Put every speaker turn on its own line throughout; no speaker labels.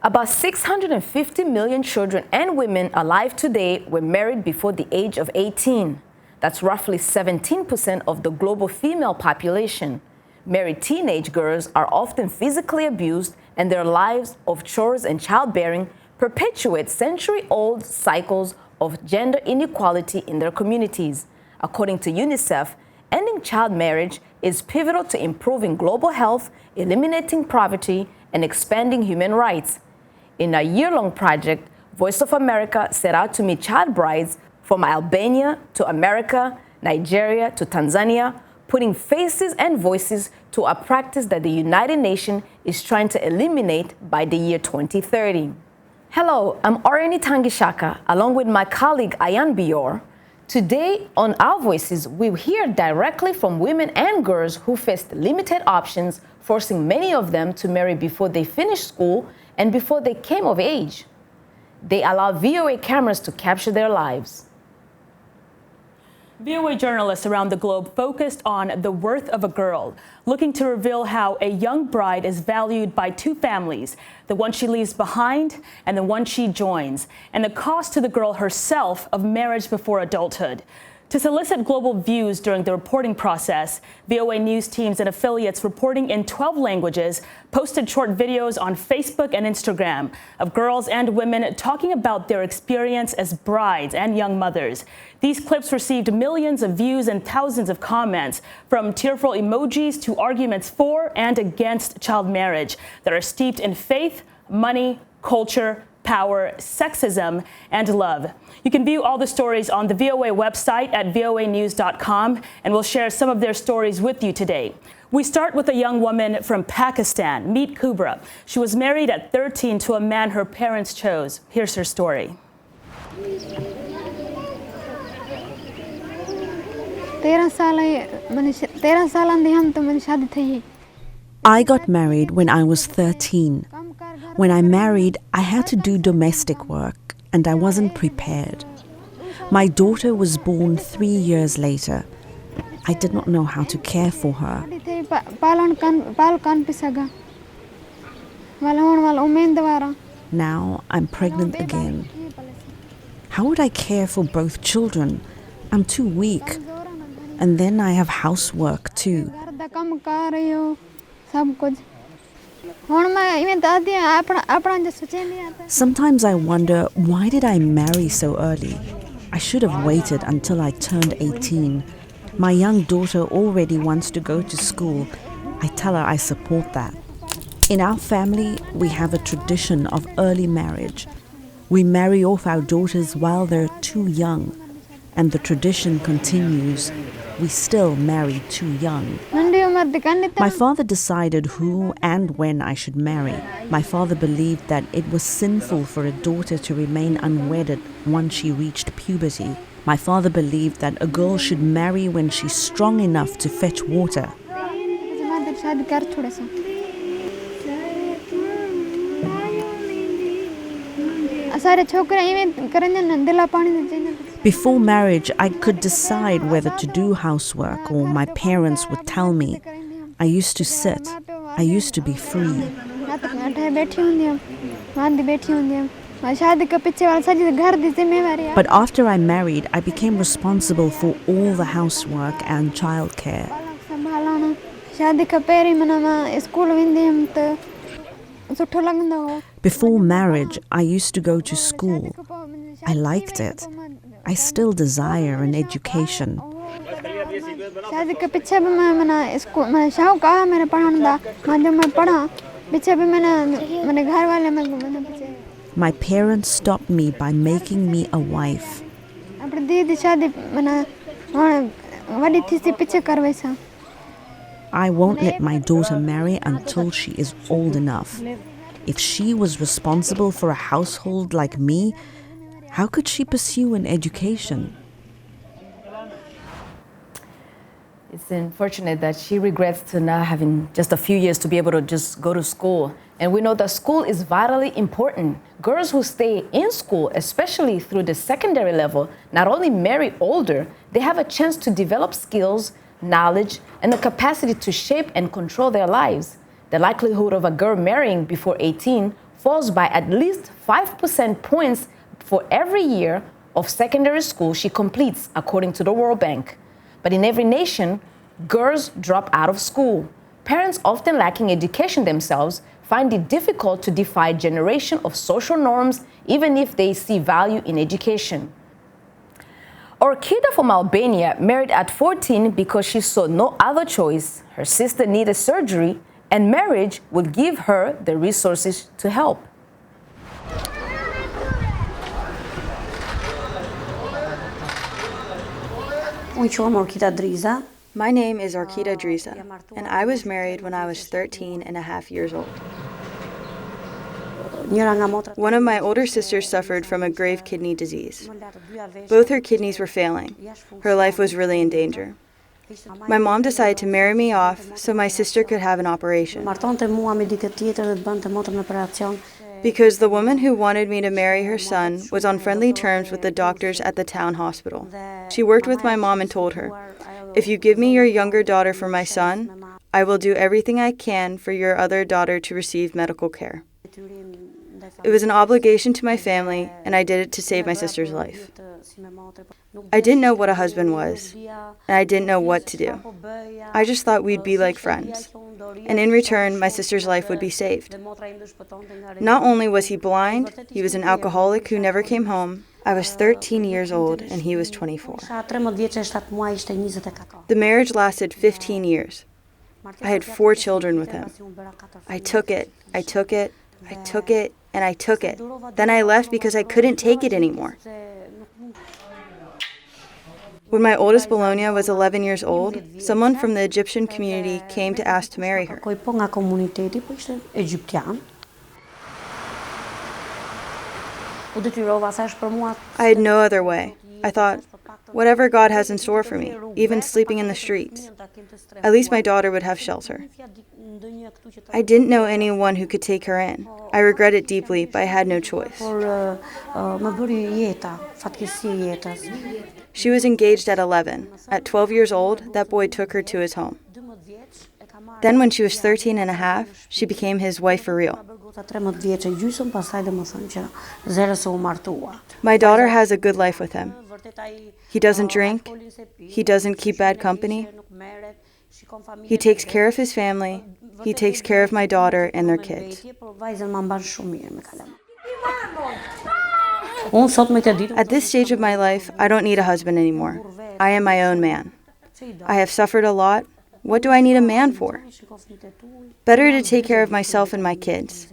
About 650 million children and women alive today were married before the age of 18. That's roughly 17% of the global female population. Married teenage girls are often physically abused, and their lives of chores and childbearing perpetuate century-old cycles of gender inequality in their communities. According to UNICEF, ending child marriage is pivotal to improving global health, eliminating poverty, and expanding human rights. In a year-long project, Voice of America set out to meet child brides from Albania to America, Nigeria to Tanzania, putting faces and voices to a practice that the United Nations is trying to eliminate by the year 2030. Hello, I'm Auriane Itangishaka, along with my colleague Ayen Bior. Today on Our Voices, we hear directly from women and girls who faced limited options, forcing many of them to marry before they finished school and before they came of age. They allowed VOA cameras to capture their lives.
VOA journalists around the globe focused on the worth of a girl, looking to reveal how a young bride is valued by two families, the one she leaves behind and the one she joins, and the cost to the girl herself of marriage before adulthood. To solicit global views during the reporting process, VOA news teams and affiliates reporting in 12 languages posted short videos on Facebook and Instagram of girls and women talking about their experience as brides and young mothers. These clips received millions of views and thousands of comments, from tearful emojis to arguments for and against child marriage that are steeped in faith, money, culture, power, sexism, and love. You can view all the stories on the VOA website at voanews.com, and we'll share some of their stories with you today. We start with a young woman from Pakistan. Meet Kubra. She was married at 13 to a man her parents chose. Here's her story.
I got married when I was 13. When I married, I had to do domestic work, and I wasn't prepared. My daughter was born 3 years later. I did not know how to care for her. Now I'm pregnant again. How would I care for both children? I'm too weak. And then I have housework too. Sometimes I wonder, why did I marry so early? I should have waited until I turned 18. My young daughter already wants to go to school. I tell her I support that. In our family, we have a tradition of early marriage. We marry off our daughters while they're too young, and the tradition continues. We still marry too young. My father decided who and when I should marry. My father believed that it was sinful for a daughter to remain unwedded once she reached puberty. My father believed that a girl should marry when she's strong enough to fetch water. Before marriage, I could decide whether to do housework, or my parents would tell me. I used to sit. I used to be free. But after I married, I became responsible for all the housework and childcare. Before marriage, I used to go to school. I liked it. I still desire an education. My parents stopped me by making me a wife. I won't let my daughter marry until she is old enough. If she was responsible for a household like me, how could she pursue an education?
It's unfortunate that she regrets to not having just a few years to be able to just go to school. And we know that school is vitally important. Girls who stay in school, especially through the secondary level, not only marry older, they have a chance to develop skills, knowledge, and the capacity to shape and control their lives. The likelihood of a girl marrying before 18 falls by at least 5% points for every year of secondary school she completes, according to the World Bank. But in every nation, girls drop out of school. Parents, often lacking education themselves, find it difficult to defy a generation of social norms, even if they see value in education. Orkida from Albania married at 14 because she saw no other choice. Her sister needed surgery, and marriage would give her the resources to help.
My name is Orkida Driza, and I was married when I was 13 and a half years old. One of my older sisters suffered from a grave kidney disease. Both her kidneys were failing. Her life was really in danger. My mom decided to marry me off so my sister could have an operation. Because the woman who wanted me to marry her son was on friendly terms with the doctors at the town hospital. She worked with my mom and told her, "If you give me your younger daughter for my son, I will do everything I can for your other daughter to receive medical care." It was an obligation to my family, and I did it to save my sister's life. I didn't know what a husband was, and I didn't know what to do. I just thought we'd be like friends, and in return, my sister's life would be saved. Not only was he blind, he was an alcoholic who never came home. I was 13 years old, and he was 24. The marriage lasted 15 years. I had 4 children with him. I took it, I took it, I took it, and I took it. Then I left because I couldn't take it anymore. When my oldest Bologna was 11 years old, someone from the Egyptian community came to ask to marry her. I had no other way. I thought, whatever God has in store for me, even sleeping in the streets, at least my daughter would have shelter. I didn't know anyone who could take her in. I regret it deeply, but I had no choice. She was engaged at 11. At 12 years old, that boy took her to his home. Then when she was 13 and a half, she became his wife for real. My daughter has a good life with him. He doesn't drink. He doesn't keep bad company. He takes care of his family. He takes care of my daughter and their kids. At this stage of my life, I don't need a husband anymore. I am my own man. I have suffered a lot. What do I need a man for? Better to take care of myself and my kids.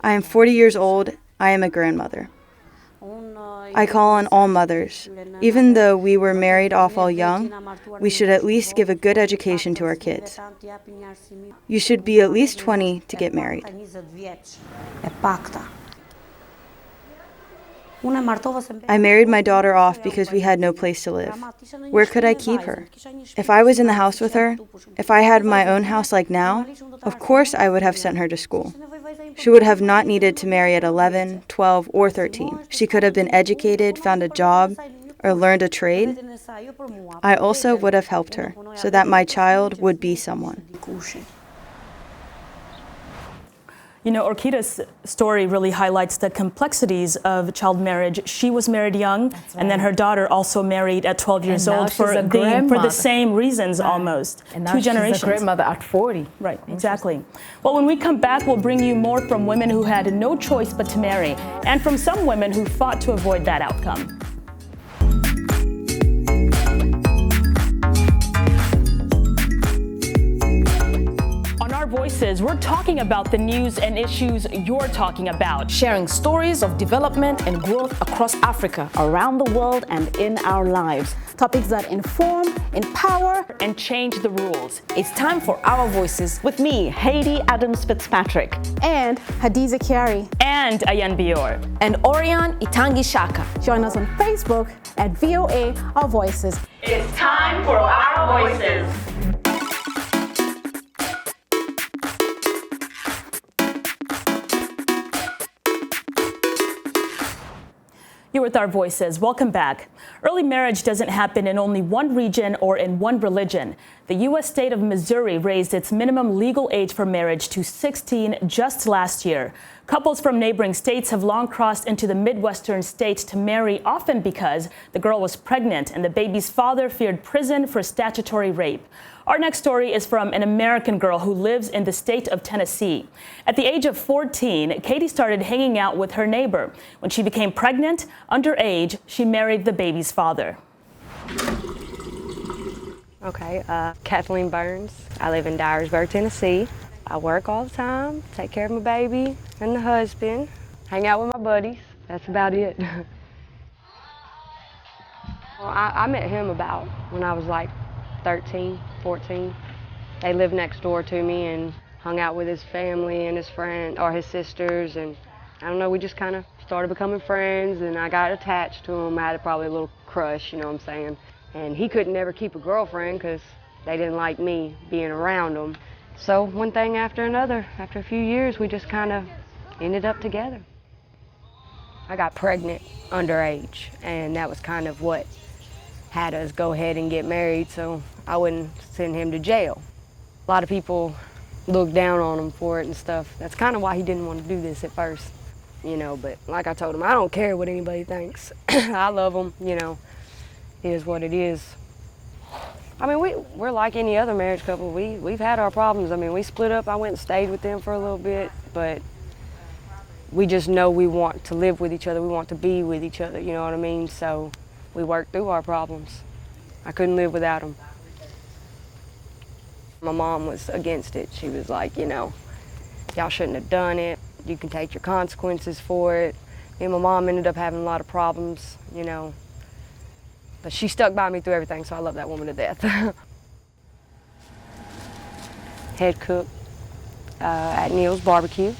I am 40 years old. I am a grandmother. I call on all mothers. Even though we were married off all young, we should at least give a good education to our kids. You should be at least 20 to get married. I married my daughter off because we had no place to live. Where could I keep her? If I was in the house with her, if I had my own house like now, of course I would have sent her to school. She would have not needed to marry at 11, 12, or 13. She could have been educated, found a job, or learned a trade. I also would have helped her so that my child would be someone.
You know, Orkida's story really highlights the complexities of child marriage. She was married young, and then her daughter also married at 12 years old for the same reasons almost.
And now
2 generations.
She's a grandmother at 40.
Right, exactly. Well, when we come back, we'll bring you more from women who had no choice but to marry, and from some women who fought to avoid that outcome. Voices, we're talking about the news and issues you're talking about.
Sharing stories of development and growth across Africa,
around the world, and in our lives. Topics that inform, empower,
and change the rules.
It's time for Our Voices.
With me, Haiti Adams Fitzpatrick.
And Hadiza Kiari.
And Ayen Bior.
And Auriane Itangishaka.
Join us on Facebook at VOA Our Voices.
It's time for Our Voices. You're with Our Voices. Welcome back. Early marriage doesn't happen in only one region or in one religion. The U.S. state of Missouri raised its minimum legal age for marriage to 16 just last year. Couples from neighboring states have long crossed into the Midwestern states to marry, often because the girl was pregnant and the baby's father feared prison for statutory rape. Our next story is from an American girl who lives in the state of Tennessee. At the age of 14, Katie started hanging out with her neighbor. When she became pregnant, underage, she married the baby's father.
Okay, Kathleen Burns. I live in Dyersburg, Tennessee. I work all the time, take care of my baby and the husband, hang out with my buddies. That's about it. Well, I met him about when I was like 13, 14. They lived next door to me and hung out with his family and his friend or his sisters, and I don't know, we just kind of started becoming friends, and I got attached to him. I had probably a little crush, you know what I'm saying? And he couldn't never keep a girlfriend because they didn't like me being around them. So one thing after another, after a few years, we just kind of ended up together. I got pregnant underage, and that was kind of what had us go ahead and get married so I wouldn't send him to jail. A lot of people looked down on him for it and stuff. That's kind of why he didn't want to do this at first, you know, but like I told him, I don't care what anybody thinks. I love him, you know. It is what it is. I mean, we're like any other marriage couple. We've had our problems. I mean, we split up. I went and stayed with them for a little bit, but we just know we want to live with each other. We want to be with each other, you know what I mean? So we work through our problems. I couldn't live without them. My mom was against it. She was like, you know, y'all shouldn't have done it. You can take your consequences for it. Me and my mom ended up having a lot of problems, you know. But she stuck by me through everything, so I love that woman to death. Head cook at Neil's Barbecue.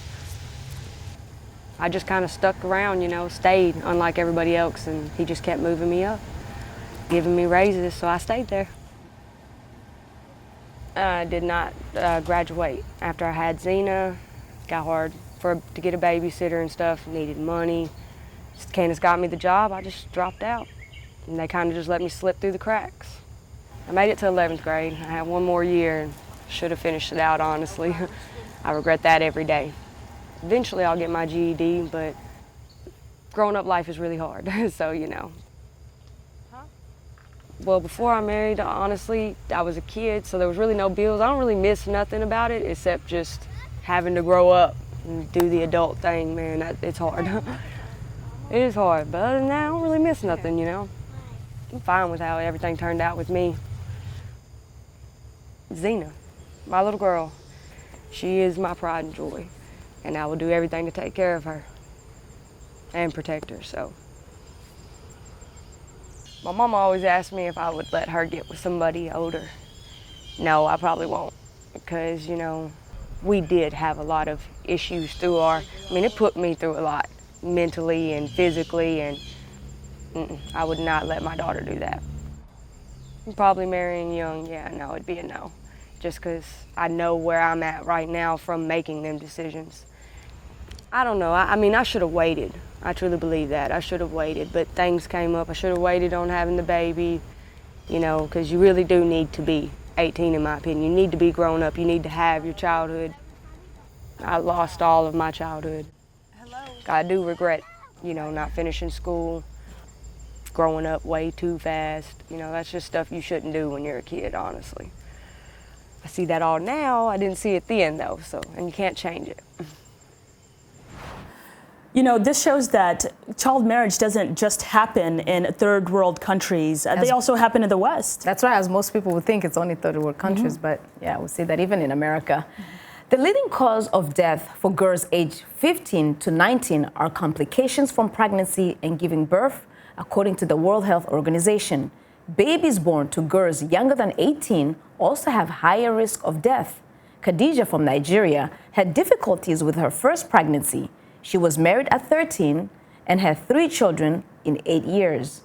I just kind of stuck around, you know, stayed, unlike everybody else, and he just kept moving me up, giving me raises, so I stayed there. I did not graduate. After I had Zena, it got hard to get a babysitter and stuff, needed money. Candace got me the job, I just dropped out. And they kind of just let me slip through the cracks. I made it to 11th grade. I had one more year and should have finished it out, honestly. I regret that every day. Eventually I'll get my GED, but growing up life is really hard, so you know. Well, before I married, honestly, I was a kid, so there was really no bills. I don't really miss nothing about it except just having to grow up and do the adult thing, man. It's hard. It is hard, but other than that, I don't really miss nothing, you know. I'm fine with how everything turned out with me. Zena, my little girl, she is my pride and joy, and I will do everything to take care of her and protect her, so. My mama always asked me if I would let her get with somebody older. No, I probably won't, because, you know, we did have a lot of issues through it put me through a lot, mentally and physically, and I would not let my daughter do that. Probably marrying young, yeah, no, it'd be a no. Just because I know where I'm at right now from making them decisions. I don't know, I mean, I should have waited. I truly believe that. I should have waited, but things came up. I should have waited on having the baby, you know, because you really do need to be 18, in my opinion. You need to be grown up. You need to have your childhood. I lost all of my childhood. I do regret, you know, not finishing school, growing up way too fast. You know, that's just stuff you shouldn't do when you're a kid, honestly. I see that all now. I didn't see it then, though, so, and you can't change it.
You know, this shows that child marriage doesn't just happen in third world countries. They also happen in the West.
That's right, as most people would think it's only third world countries, but yeah, we see that even in America. The leading cause of death for girls aged 15 to 19 are complications from pregnancy and giving birth, according to the World Health Organization. Babies born to girls younger than 18 also have higher risk of death. Khadija from Nigeria had difficulties with her first pregnancy. She was married at 13 and had 3 children in 8 years.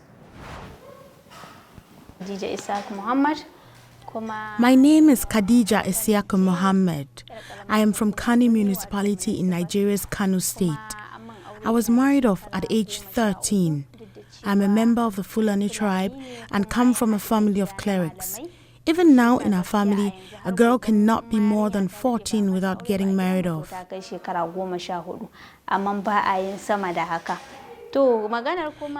My name is Khadija Isiaka Mohammed. I am from Kano municipality in Nigeria's Kano state. I was married off at age 13. I'm a member of the Fulani tribe and come from a family of clerics. Even now in our family, a girl cannot be more than 14 without getting married off.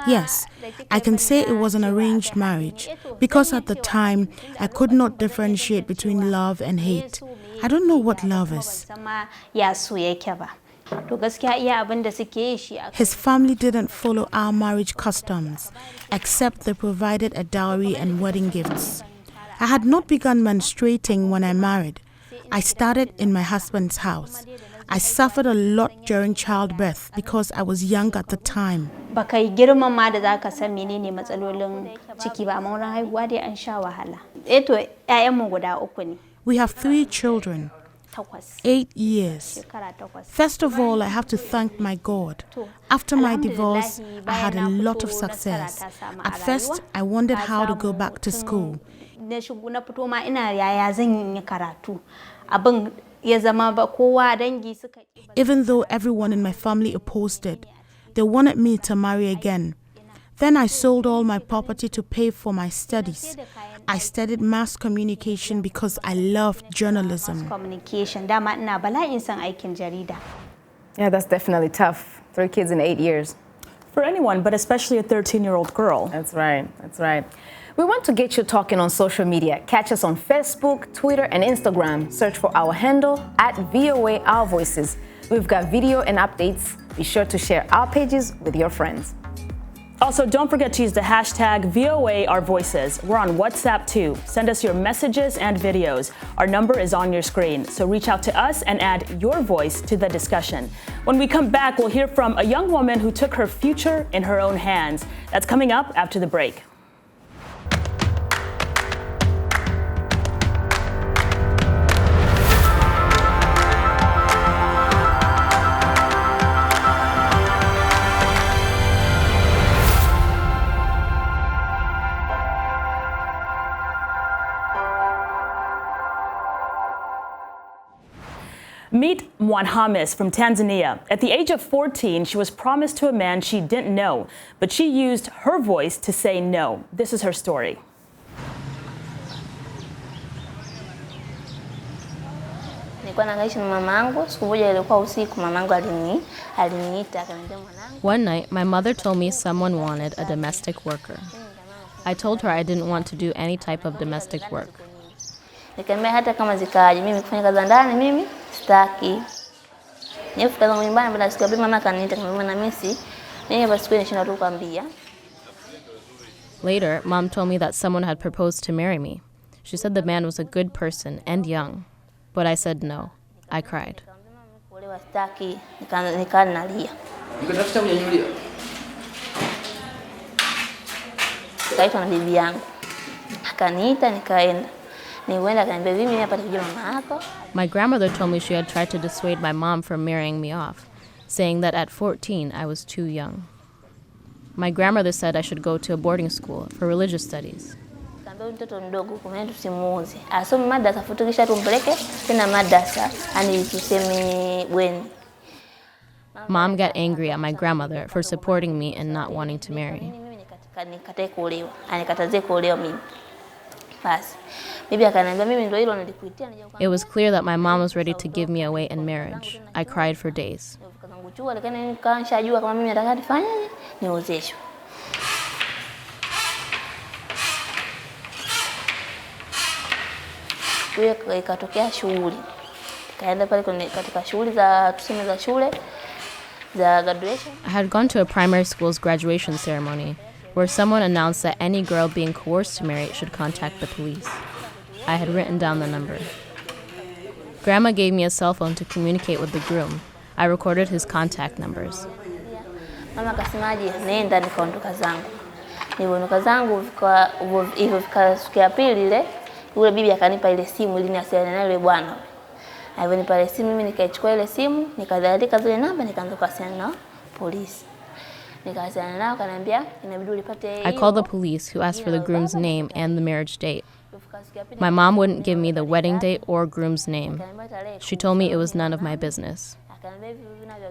Yes, I can say it was an arranged marriage because at the time I could not differentiate between love and hate. I don't know what love is. His family didn't follow our marriage customs, except they provided a dowry and wedding gifts. I had not begun menstruating when I married. I started in my husband's house. I suffered a lot during childbirth because I was young at the time. We have 3 children, 8 years. First of all, I have to thank my God. After my divorce, I had a lot of success. At first, I wondered how to go back to school. Even though everyone in my family opposed it, they wanted me to marry again. Then I sold all my property to pay for my studies. I studied mass communication because I loved journalism.
Yeah, that's definitely tough. 3 kids in 8 years.
For anyone, but especially a 13-year-old girl.
That's right. That's right. We want to get you talking on social media. Catch us on Facebook, Twitter, and Instagram. Search for our handle @VOA Our Voices. We've got video and updates. Be sure to share our pages with your friends.
Also, don't forget to use the hashtag VOA Our Voices. We're on WhatsApp too. Send us your messages and videos. Our number is on your screen, so reach out to us and add your voice to the discussion. When we come back, we'll hear from a young woman who took her future in her own hands. That's coming up after the break. Meet Mwanhamis from Tanzania. At the age of 14, she was promised to a man she didn't know, but she used her voice to say no. This is her story.
One night, my mother told me someone wanted a domestic worker. I told her I didn't want to do any type of domestic work. Later, Mom told me that someone had proposed to marry me. She said the man was a good person and young, but I said no. I cried. My grandmother told me she had tried to dissuade my mom from marrying me off, saying that at 14 I was too young. My grandmother said I should go to a boarding school for religious studies. Mom got angry at my grandmother for supporting me and not wanting to marry. It was clear that my mom was ready to give me away in marriage. I cried for days. I had gone to a primary school's graduation ceremony where someone announced that any girl being coerced to marry should contact the police. I had written down the number. Grandma gave me a cell phone to communicate with the groom. I recorded his contact numbers. I called the police, who asked for the groom's name and the marriage date. My mom wouldn't give me the wedding date or groom's name. She told me it was none of my business.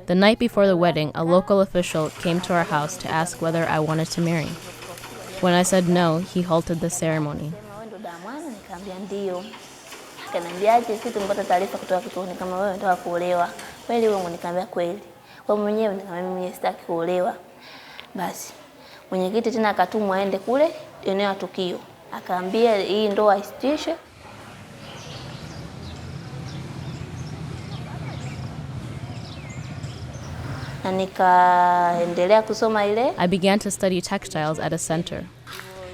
The night before the wedding, a local official came to our house to ask whether I wanted to marry. When I said no, he halted the ceremony.
Nikamwambia ndio. Akaniambiaje, sisi tumepata taarifa kutoka kituoni kama wewe unataka kuolewa. Kweli wewe? Nikamwambia kweli. Kwa mwenyewe nikamwambia mimi sitaki kuolewa. Basi mwenyekiti tena akatumwa aende kule eneo la tukio. Akaambia hii ndoa isitishe. Na nikaendelea kusoma ile.
I began to study textiles at a center.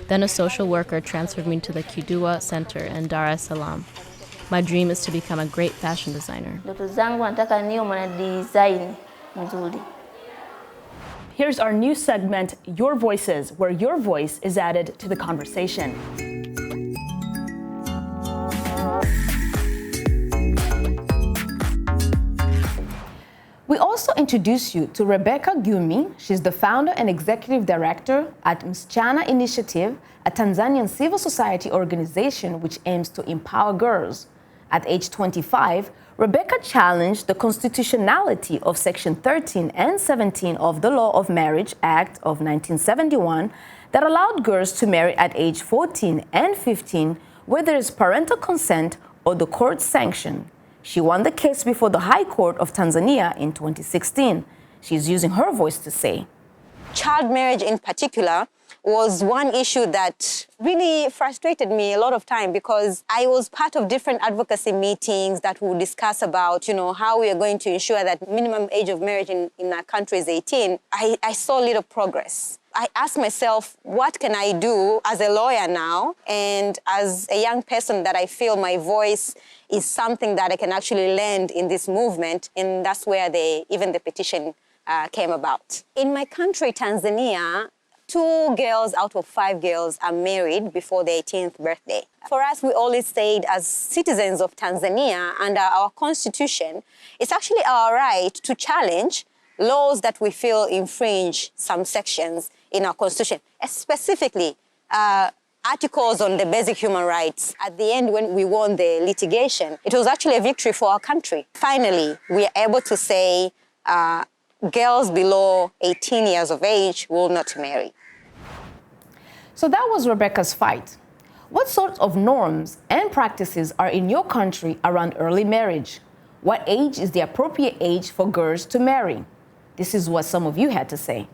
Then a social worker transferred me to the Kidua Center in Dar es Salaam. My dream is to become a great fashion designer.
Ndoto zangu nataka niwe mwana design mzuri.
Here's our new segment, Your Voices, where your voice is added to the conversation. We also introduce you to Rebecca Gyumi. She's the founder and executive director at Msichana Initiative, a Tanzanian civil society organization which aims to empower girls. At age 25, Rebecca challenged the constitutionality of Section 13 and 17 of the Law of Marriage Act of 1971 that allowed girls to marry at age 14 and 15 where there is parental consent or the court's sanction. She won the case before the High Court of Tanzania in 2016. She's using her voice to say.
Child marriage in particular was one issue that really frustrated me a lot of time because I was part of different advocacy meetings that would discuss about, how we are going to ensure that minimum age of marriage in our country is 18. I saw little progress. I asked myself, what can I do as a lawyer now and as a young person that I feel my voice is something that I can actually lend in this movement, and that's where even the petition came about. In my country, Tanzania, 2 girls out of 5 girls are married before their 18th birthday. For us, we always said as citizens of Tanzania, under our constitution, it's actually our right to challenge laws that we feel infringe some sections in our constitution, specifically articles on the basic human rights. At the end, when we won the litigation, it was actually a victory for our country. Finally, we are able to say girls below 18 years of age will not marry.
So that was Rebecca's fight. What sorts of norms and practices are in your country around early marriage? What age is the appropriate age for girls to marry? This is what some of you had to say.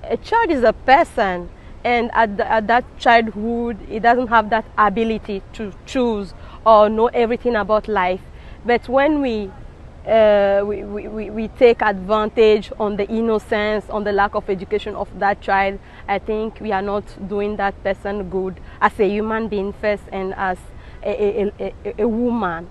A child is a person, and at that childhood, it doesn't have that ability to choose or know everything about life. But when we take advantage on the innocence, on the lack of education of that child, I think we are not doing that person good as a human being first and as a woman.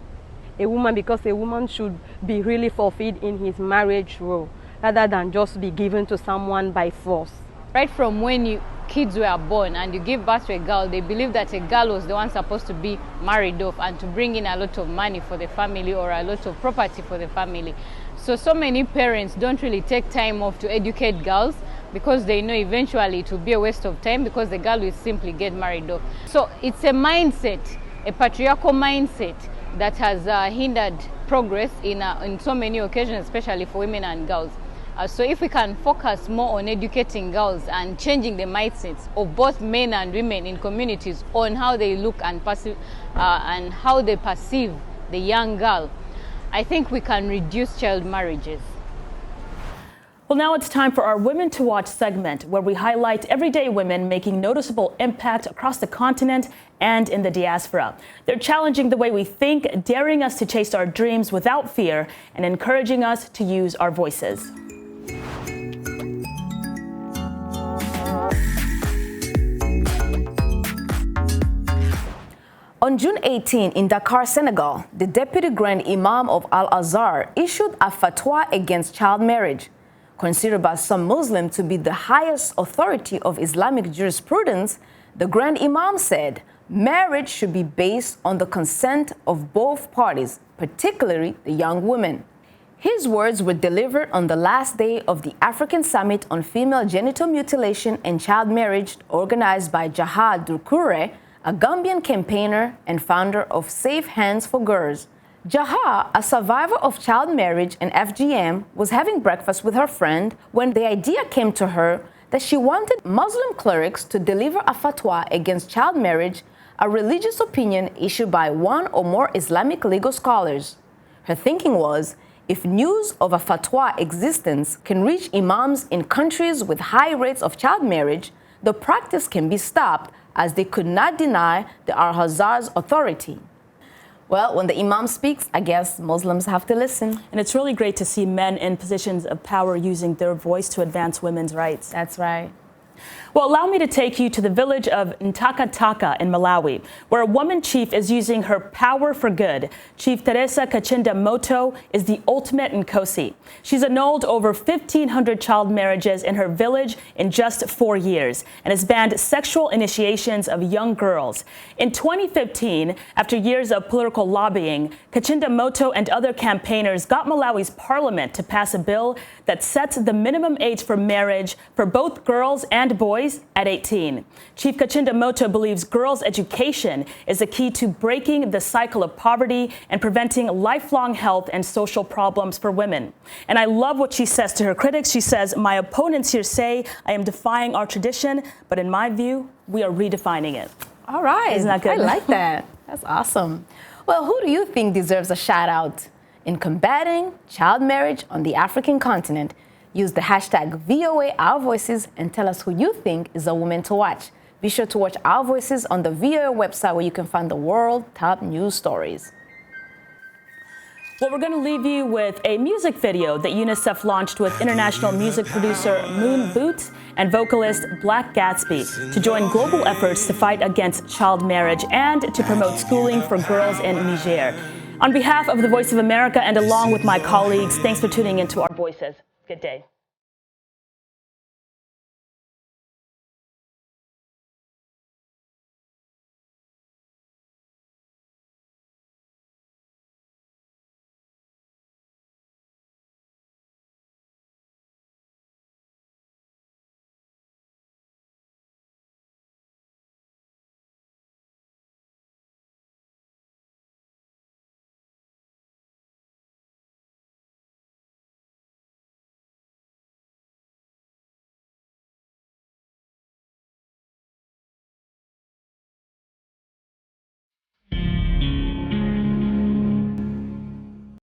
A woman, because a woman should be really fulfilled in his marriage role rather than just be given to someone by force.
Right from when kids were born and you give birth to a girl, they believe that a girl was the one supposed to be married off and to bring in a lot of money for the family or a lot of property for the family. So many parents don't really take time off to educate girls because they know eventually it will be a waste of time because the girl will simply get married off. So it's a mindset, a patriarchal mindset that has hindered progress in so many occasions, especially for women and girls. So if we can focus more on educating girls and changing the mindsets of both men and women in communities on how they look and how they perceive the young girl, I think we can reduce child marriages.
Well, now it's time for our Women to Watch segment, where we highlight everyday women making noticeable impact across the continent and in the diaspora. They're challenging the way we think, daring us to chase our dreams without fear, and encouraging us to use our voices.
On June 18 in Dakar, Senegal, the Deputy Grand Imam of Al-Azhar issued a fatwa against child marriage. Considered by some Muslims to be the highest authority of Islamic jurisprudence, the Grand Imam said marriage should be based on the consent of both parties, particularly the young women. His words were delivered on the last day of the African Summit on Female Genital Mutilation and Child Marriage organized by Jahad Doucouré, a Gambian campaigner and founder of Safe Hands for Girls. Jaha, a survivor of child marriage and FGM, was having breakfast with her friend when the idea came to her that she wanted Muslim clerics to deliver a fatwa against child marriage a religious opinion issued by one or more Islamic legal scholars. Her thinking was, if news of a fatwa existence can reach imams in countries with high rates of child marriage, the practice can be stopped, as they could not deny the Al-Azhar's authority. Well, when the imam speaks, I guess Muslims have to listen.
And it's really great to see men in positions of power using their voice to advance women's rights.
That's right.
Well, allow me to take you to the village of Itangishaka in Malawi, where a woman chief is using her power for good. Chief Teresa Kachinda Moto is the ultimate Nkosi. She's annulled over 1,500 child marriages in her village in just 4 years and has banned sexual initiations of young girls. In 2015, after years of political lobbying, Kachinda Moto and other campaigners got Malawi's parliament to pass a bill that sets the minimum age for marriage for both girls and boys at 18. Chief Kachinda Moto believes girls' education is the key to breaking the cycle of poverty and preventing lifelong health and social problems for women. And I love what she says to her critics. She says, "My opponents here say I am defying our tradition, but in my view, we are redefining it."
All right.
Isn't that good?
I like that. That's awesome. Well, who do you think deserves a shout out in combating child marriage on the African continent? Use the hashtag VOA Our Voices and tell us who you think is a woman to watch. Be sure to watch Our Voices on the VOA website, where you can find the world top news stories.
Well, we're going to leave you with a music video that UNICEF launched with international music producer Moon Boot and vocalist Black Gatsby to join global efforts to fight against child marriage and to promote schooling for girls in Niger. On behalf of the Voice of America and along with my colleagues, thanks for tuning into Our Voices. Good day.